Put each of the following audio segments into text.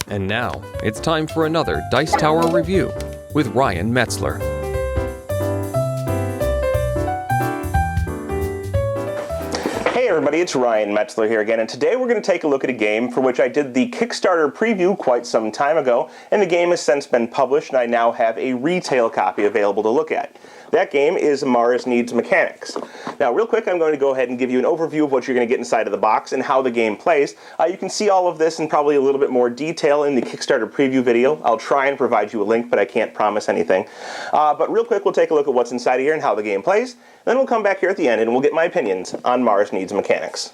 And now, it's time for another Dice Tower review with Ryan Metzler. Hey everybody, it's Ryan Metzler here again, and today we're going to take a look at a game for which I did the Kickstarter preview quite some time ago, and the game has since been published, and I now have a retail copy available to look at. That game is Mars Needs Mechanics. Now, real quick, I'm going to go ahead and give you an overview of what you're going to get inside of the box and how the game plays. You can see all of this in probably a little bit more detail in the Kickstarter preview video. I'll try and provide you a link, but I can't promise anything. But real quick, we'll take a look at what's inside of here and how the game plays. Then we'll come back here at the end and we'll get my opinions on Mars Needs Mechanics.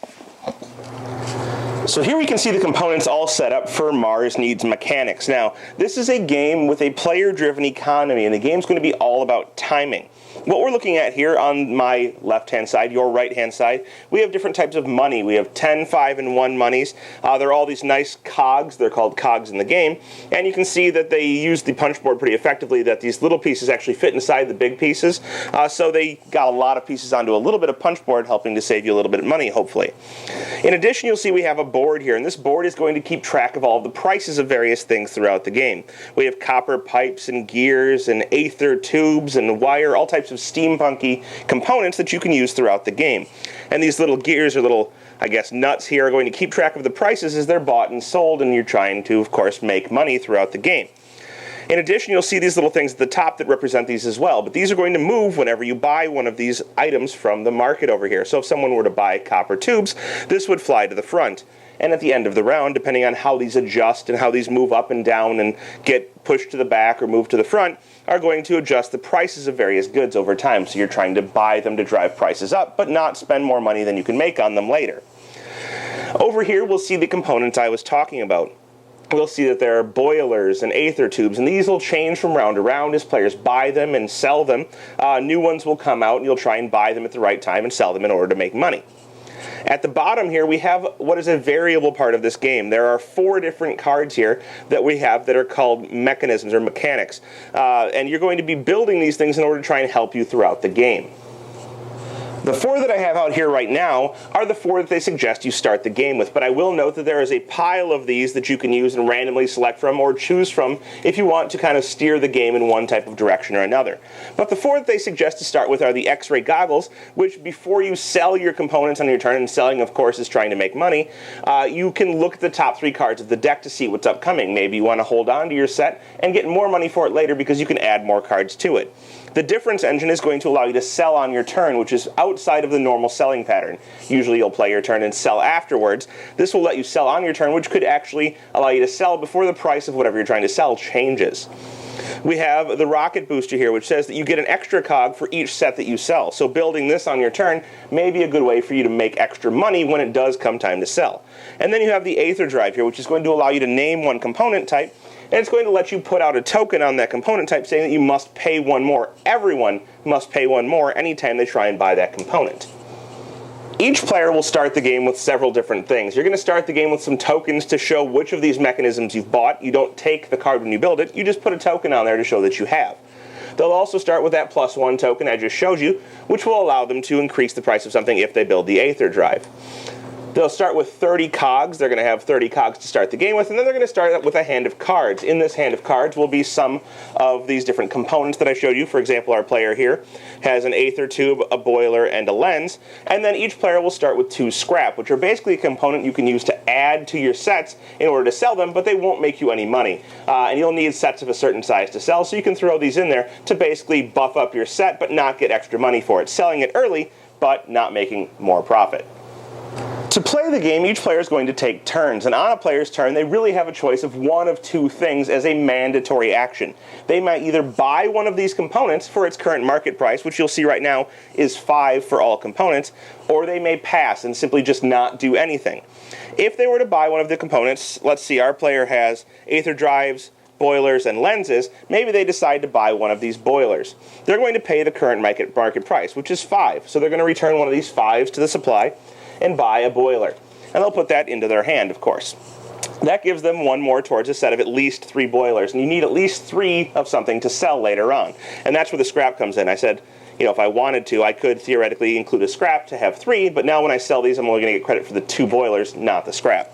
So here we can see the components all set up for Mars Needs Mechanics. Now, this is a game with a player-driven economy, and the game's going to be all about timing. What we're looking at here on my left-hand side, your right-hand side, we have different types of money. We have 10, 5, and 1 monies. They're all these nice cogs. They're called cogs in the game. And you can see that they use the punch board pretty effectively, that these little pieces actually fit inside the big pieces. So they got a lot of pieces onto a little bit of punch board, helping to save you a little bit of money, hopefully. In addition, you'll see we have a board here, and this board is going to keep track of all of the prices of various things throughout the game. We have copper pipes and gears and aether tubes and wire, all types of steampunky components that you can use throughout the game. And these little gears or little, I guess, nuts here are going to keep track of the prices as they're bought and sold, and you're trying to, of course, make money throughout the game. In addition, you'll see these little things at the top that represent these as well, but these are going to move whenever you buy one of these items from the market over here. So if someone were to buy copper tubes, this would fly to the front. And at the end of the round, depending on how these adjust and how these move up and down and get pushed to the back or moved to the front, are going to adjust the prices of various goods over time. So you're trying to buy them to drive prices up, but not spend more money than you can make on them later. Over here, we'll see the components I was talking about. We'll see that there are boilers and aether tubes, and these will change from round to round as players buy them and sell them. New ones will come out, and you'll try and buy them at the right time and sell them in order to make money. At the bottom here, we have what is a variable part of this game. There are 4 different cards here that we have that are called mechanisms or mechanics. And you're going to be building these things in order to try and help you throughout the game. The 4 that I have out here right now are the 4 that they suggest you start the game with, but I will note that there is a pile of these that you can use and randomly select from or choose from if you want to kind of steer the game in one type of direction or another. But the 4 that they suggest to start with are the X-ray goggles, which before you sell your components on your turn, and selling of course is trying to make money, you can look at the top 3 cards of the deck to see what's upcoming. Maybe you want to hold on to your set and get more money for it later because you can add more cards to it. The difference engine is going to allow you to sell on your turn, which is outside of the normal selling pattern. Usually you'll play your turn and sell afterwards. This will let you sell on your turn, which could actually allow you to sell before the price of whatever you're trying to sell changes. We have the rocket booster here, which says that you get an extra cog for each set that you sell. So building this on your turn may be a good way for you to make extra money when it does come time to sell. And then you have the aether drive here, which is going to allow you to name one component type, and it's going to let you put out a token on that component type saying that you must pay 1 more. Everyone must pay 1 more anytime they try and buy that component. Each player will start the game with several different things. You're going to start the game with some tokens to show which of these mechanisms you've bought. You don't take the card when you build it, you just put a token on there to show that you have. They'll also start with that +1 token I just showed you, which will allow them to increase the price of something if they build the aether drive. They'll start with 30 cogs. They're going to have 30 cogs to start the game with, and then they're going to start with a hand of cards. In this hand of cards will be some of these different components that I showed you. For example, our player here has an aether tube, a boiler, and a lens, and then each player will start with 2 scrap, which are basically a component you can use to add to your sets in order to sell them, but they won't make you any money. And you'll need sets of a certain size to sell, so you can throw these in there to basically buff up your set, but not get extra money for it. Selling it early, but not making more profit. To play the game, each player is going to take turns, and on a player's turn, they really have a choice of one of 2 things as a mandatory action. They might either buy one of these components for its current market price, which you'll see right now is 5 for all components, or they may pass and simply just not do anything. If they were to buy one of the components, let's see, our player has aether drives, boilers, and lenses, maybe they decide to buy one of these boilers. They're going to pay the current market price, which is 5, so they're going to return one of these 5s to the supply and buy a boiler. And they'll put that into their hand, of course. That gives them 1 more towards a set of at least 3 boilers, and you need at least 3 of something to sell later on. And that's where the scrap comes in. I said, if I wanted to, I could theoretically include a scrap to have 3, but now when I sell these, I'm only going to get credit for the 2 boilers, not the scrap.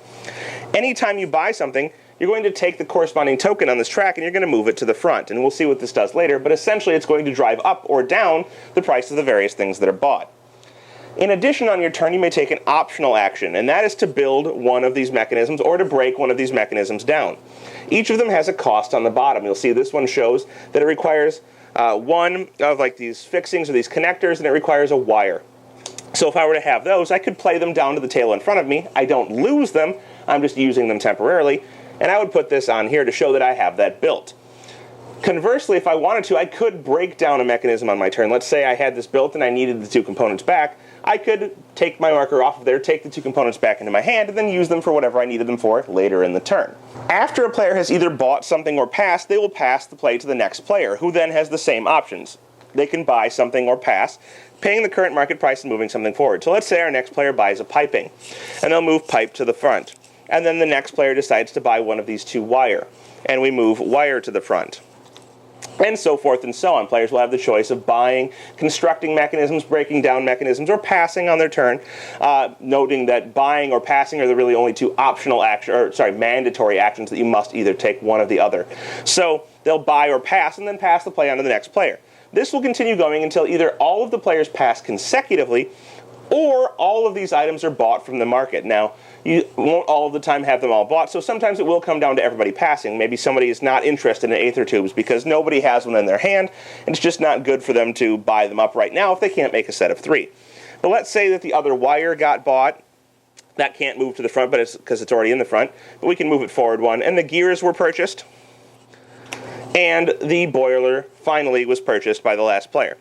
Anytime you buy something, you're going to take the corresponding token on this track and you're going to move it to the front. And we'll see what this does later, but essentially it's going to drive up or down the price of the various things that are bought. In addition, on your turn, you may take an optional action, and that is to build one of these mechanisms or to break one of these mechanisms down. Each of them has a cost on the bottom. You'll see this one shows that it requires one of like these fixings or these connectors, and it requires a wire. So if I were to have those, I could play them down to the table in front of me. I don't lose them, I'm just using them temporarily. And I would put this on here to show that I have that built. Conversely, if I wanted to, I could break down a mechanism on my turn. Let's say I had this built and I needed the two components back. I could take my marker off of there, take the two components back into my hand, and then use them for whatever I needed them for later in the turn. After a player has either bought something or passed, they will pass the play to the next player, who then has the same options. They can buy something or pass, paying the current market price and moving something forward. So let's say our next player buys a piping, and they'll move pipe to the front. And then the next player decides to buy one of these two wire, and we move wire to the front. And so forth and so on. Players will have the choice of buying, constructing mechanisms, breaking down mechanisms, or passing on their turn, noting that buying or passing are the really only two optional mandatory actions that you must either take one or the other. So they'll buy or pass and then pass the play on to the next player. This will continue going until either all of the players pass consecutively or all of these items are bought from the market. Now, you won't all of the time have them all bought, so sometimes it will come down to everybody passing. Maybe somebody is not interested in aether tubes because nobody has one in their hand, and it's just not good for them to buy them up right now if they can't make a set of 3. But let's say that the other wire got bought. That can't move to the front, but it's because it's already in the front. But we can move it forward one, and the gears were purchased, and the boiler finally was purchased by the last player.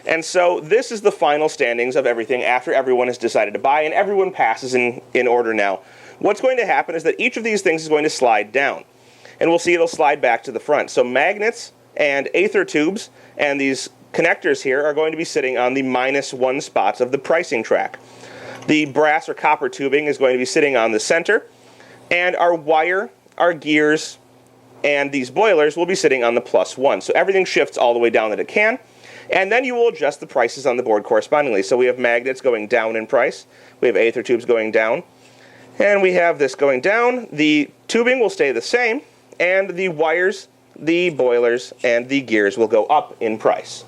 And so this is the final standings of everything after everyone has decided to buy, and everyone passes in order now. What's going to happen is that each of these things is going to slide down, and we'll see it'll slide back to the front. So magnets and aether tubes and these connectors here are going to be sitting on the -1 spots of the pricing track. The brass or copper tubing is going to be sitting on the center, and our wire, our gears, and these boilers will be sitting on the +1. So everything shifts all the way down that it can. And then you will adjust the prices on the board correspondingly. So we have magnets going down in price. We have aether tubes going down. And we have this going down. The tubing will stay the same. And the wires, the boilers, and the gears will go up in price.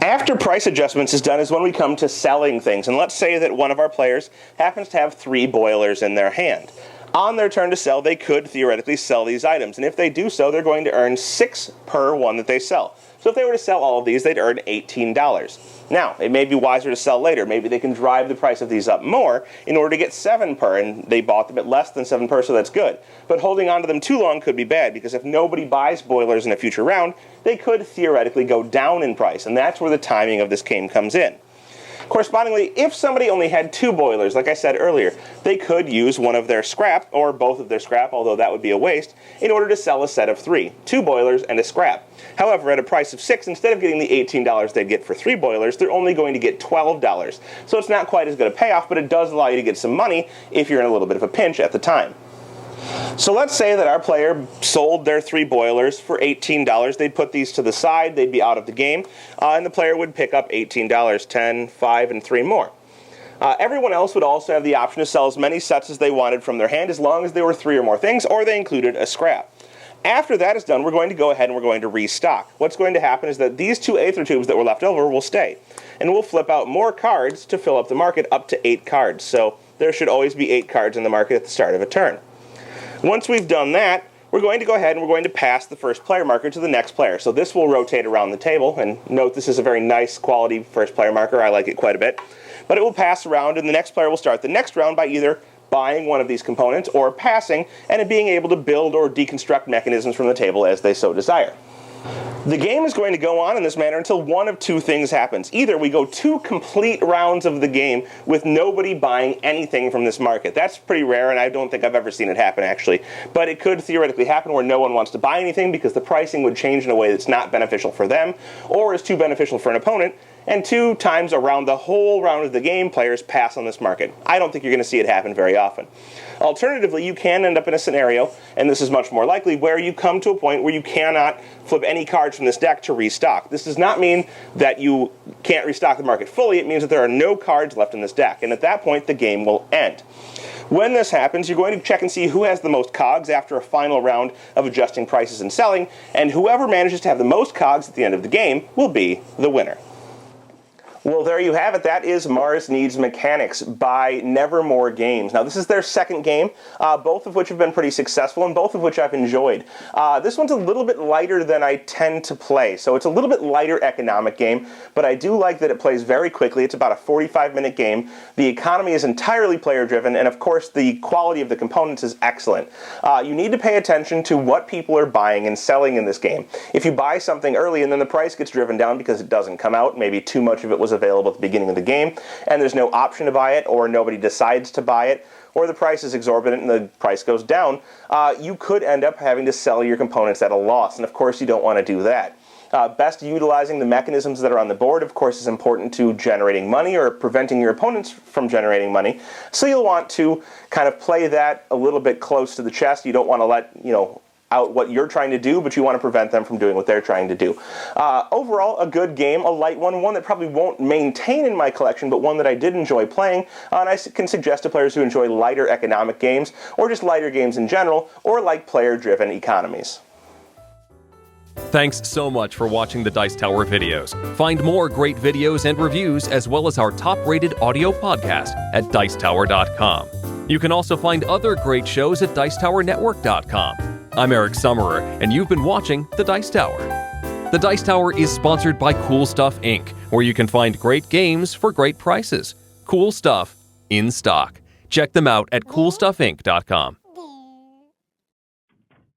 After price adjustments is done is when we come to selling things. And let's say that one of our players happens to have 3 boilers in their hand. On their turn to sell, they could theoretically sell these items. And if they do so, they're going to earn 6 per one that they sell. So if they were to sell all of these, they'd earn $18. Now, it may be wiser to sell later. Maybe they can drive the price of these up more in order to get 7 per, and they bought them at less than 7 per, so that's good. But holding on to them too long could be bad, because if nobody buys boilers in a future round, they could theoretically go down in price, and that's where the timing of this game comes in. Correspondingly, if somebody only had 2 boilers, like I said earlier, they could use one of their scrap, or both of their scrap, although that would be a waste, in order to sell a set of 3. 2 boilers and a scrap. However, at a price of 6, instead of getting the $18 they'd get for 3 boilers, they're only going to get $12. So it's not quite as good a payoff, but it does allow you to get some money if you're in a little bit of a pinch at the time. So let's say that our player sold their 3 boilers for $18. They'd put these to the side, they'd be out of the game, and the player would pick up $18, 10, 5, and 3 more. Everyone else would also have the option to sell as many sets as they wanted from their hand, as long as they were 3 or more things, or they included a scrap. After that is done, we're going to go ahead and we're going to restock. What's going to happen is that these 2 aether tubes that were left over will stay, and we'll flip out more cards to fill up the market up to 8 cards. So there should always be 8 cards in the market at the start of a turn. Once we've done that, we're going to go ahead and we're going to pass the first player marker to the next player. So this will rotate around the table, and note this is a very nice quality first player marker. I like it quite a bit. But it will pass around, and the next player will start the next round by either buying one of these components or passing, and it being able to build or deconstruct mechanisms from the table as they so desire. The game is going to go on in this manner until one of 2 things happens. Either we go 2 complete rounds of the game with nobody buying anything from this market. That's pretty rare, and I don't think I've ever seen it happen, actually. But it could theoretically happen where no one wants to buy anything because the pricing would change in a way that's not beneficial for them, or is too beneficial for an opponent. And 2 times around the whole round of the game, players pass on this market. I don't think you're going to see it happen very often. Alternatively, you can end up in a scenario, and this is much more likely, where you come to a point where you cannot flip any cards from this deck to restock. This does not mean that you can't restock the market fully. It means that there are no cards left in this deck, and at that point, the game will end. When this happens, you're going to check and see who has the most cogs after a final round of adjusting prices and selling, and whoever manages to have the most cogs at the end of the game will be the winner. Well, there you have it. That is Mars Needs Mechanics by Nevermore Games. Now, this is their second game, both of which have been pretty successful and both of which I've enjoyed. This one's a little bit lighter than I tend to play, so it's a little bit lighter economic game, but I do like that it plays very quickly. It's about a 45-minute game. The economy is entirely player-driven, and of course, the quality of the components is excellent. You need to pay attention to what people are buying and selling in this game. If you buy something early and then the price gets driven down because it doesn't come out, maybe too much of it was available at the beginning of the game, and there's no option to buy it, or nobody decides to buy it, or the price is exorbitant and the price goes down, you could end up having to sell your components at a loss, and of course you don't want to do that. Best utilizing the mechanisms that are on the board, of course, is important to generating money or preventing your opponents from generating money, so you'll want to kind of play that a little bit close to the chest. You don't want to let, out what you're trying to do, but you want to prevent them from doing what they're trying to do. Overall, a good game, a light one that probably won't maintain in my collection, but one that I did enjoy playing, and I can suggest to players who enjoy lighter economic games, or just lighter games in general, or like player-driven economies. Thanks so much for watching the Dice Tower videos. Find more great videos and reviews, as well as our top-rated audio podcast at Dicetower.com. You can also find other great shows at DicetowerNetwork.com. I'm Eric Summerer, and you've been watching The Dice Tower. The Dice Tower is sponsored by Cool Stuff Inc., where you can find great games for great prices. Cool stuff in stock. Check them out at CoolStuffInc.com.